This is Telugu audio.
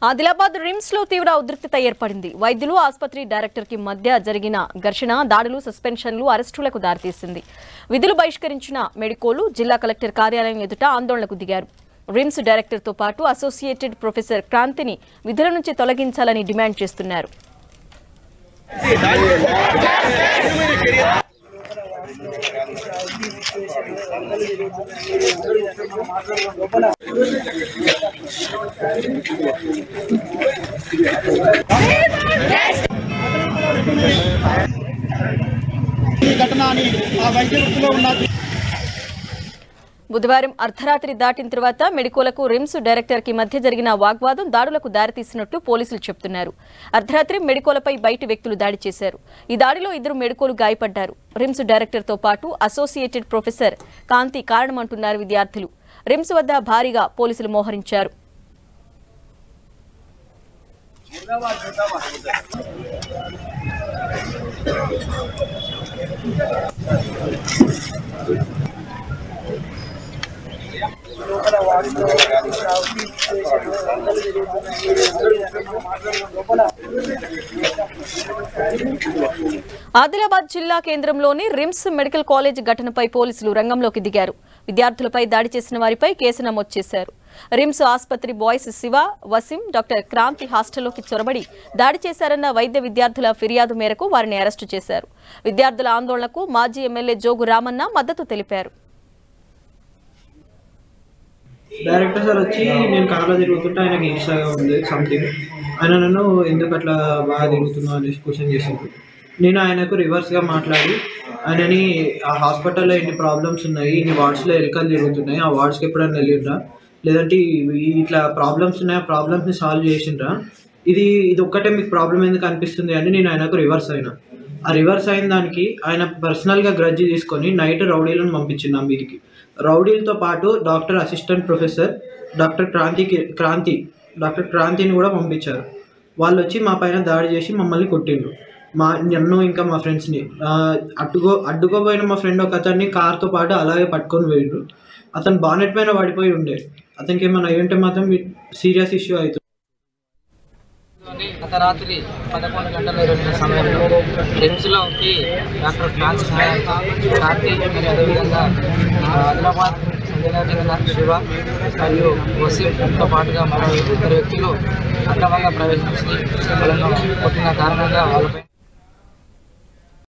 ఆదిలాబాద్ రిమ్స్ లో తీవ్ర ఉద్రిక్తత ఏర్పడింది. వైద్యులు ఆసుపత్రి డైరెక్టర్ కి మధ్య జరిగిన ఘర్షణ, దాడులు, సస్పెన్షన్లు, అరెస్టులకు దారితీసింది. విధులు బహిష్కరించిన మెడికోలు జిల్లా కలెక్టర్ కార్యాలయం ఎదుట ఆందోళనకు దిగారు. రిమ్స్ డైరెక్టర్ తో పాటు అసోసియేటెడ్ ప్రొఫెసర్ క్రాంతిని విధుల నుంచి తొలగించాలని డిమాండ్ చేస్తున్నారు. బుధవారం అర్ధరాత్రి దాటిన తర్వాత మెడికోలకు రిమ్స్ డైరెక్టర్ కి మధ్య జరిగిన వాగ్వాదం దాడులకు దారితీసినట్టు పోలీసులు చెబుతున్నారు. అర్ధరాత్రి మెడికోలపై బయటి వ్యక్తులు దాడి చేశారు. ఈ దాడిలో 2 మెడికోలు గాయపడ్డారు. రిమ్స్ డైరెక్టర్ తో పాటు అసోసియేటెడ్ ప్రొఫెసర్ కాంతి కారణమంటున్నారు విద్యార్థులు. రిమ్స్ వద్ద భారీగా పోలీసులు మోహరించారు. ఆదిలాబాద్ జిల్లా కేంద్రంలోని రిమ్స్ మెడికల్ కాలేజ్ ఘటనపై పోలీసులు రంగంలోకి దిగారు. విద్యార్థులపై దాడి చేసిన వారిపై కేసు నమోదు చేశారు. రిమ్స్ ఆసుపత్రి బాయ్స్ శివ, వసీం, డాక్టర్ క్రాంతి హాస్టల్లోకి చొరబడి దాడి చేశారన్న వైద్య విద్యార్థుల ఫిర్యాదు మేరకు వారిని అరెస్టు చేశారు. విద్యార్థుల ఆందోళనకు మాజీ ఎమ్మెల్యే జోగు రామన్న మద్దతు తెలిపారు. డైరెక్టర్ సార్ వచ్చి నేను కార్లో తిరుగుతుంటే ఆయనకి ఈర్ష్యగా ఉంది సంథింగ్. ఆయన నన్ను ఎందుకు అట్లా బాగా తిరుగుతున్నావు అనేసి క్వశ్చన్ చేశారు. నేను ఆయనకు రివర్స్గా మాట్లాడి ఆయనని ఆ హాస్పిటల్లో ఎన్ని ప్రాబ్లమ్స్ ఉన్నాయి, ఇన్ని వార్డ్స్లో ఎలుకలు తిరుగుతున్నాయి, ఆ వార్డ్స్కి ఎప్పుడైనా వెళ్ళిండ్రా, లేదంటే ఇట్లా ప్రాబ్లమ్స్ ఉన్నాయి, ఆ ప్రాబ్లమ్స్ని సాల్వ్ చేసిండ్రా, ఇది ఒక్కటే మీకు ప్రాబ్లం ఎందుకు అనిపిస్తుంది అని నేను ఆయనకు రివర్స్ అయినా. ఆ రివర్స్ అయిన దానికి ఆయన పర్సనల్గా గ్రడ్జి తీసుకొని నైట్ రౌడీలను పంపించింది ఆ మీదికి. రౌడీలతో పాటు డాక్టర్ అసిస్టెంట్ ప్రొఫెసర్ డాక్టర్ క్రాంతిని కూడా పంపించారు. వాళ్ళు వచ్చి మా పైన దాడి చేసి మమ్మల్ని కొట్టిండ్రు. నన్ను ఇంకా మా ఫ్రెండ్స్ని అడ్డుకోబోయిన మా ఫ్రెండ్ ఒక అతన్ని కార్తో పాటు అలాగే పట్టుకొని పోయిండ్రు. అతను బానెట్ పైన పడిపోయి ఉండే. అతనికి ఏమైనా అయ్యుంటే మాత్రం సీరియస్ ఇష్యూ అవుతుంది. అర్ధరాత్రి 11 గంటల 20 సమయంలో రిమ్స్లోకి డాక్టర్ క్రాంతి మరియు అదేవిధంగా ఆదిలాబాద్ చెందిన శివ మరియు వసీంతో పాటుగా మరో 2 వ్యక్తులు అక్రమంగా ప్రవేశించి వాళ్ళను కొట్టిన కారణంగా వాళ్ళపై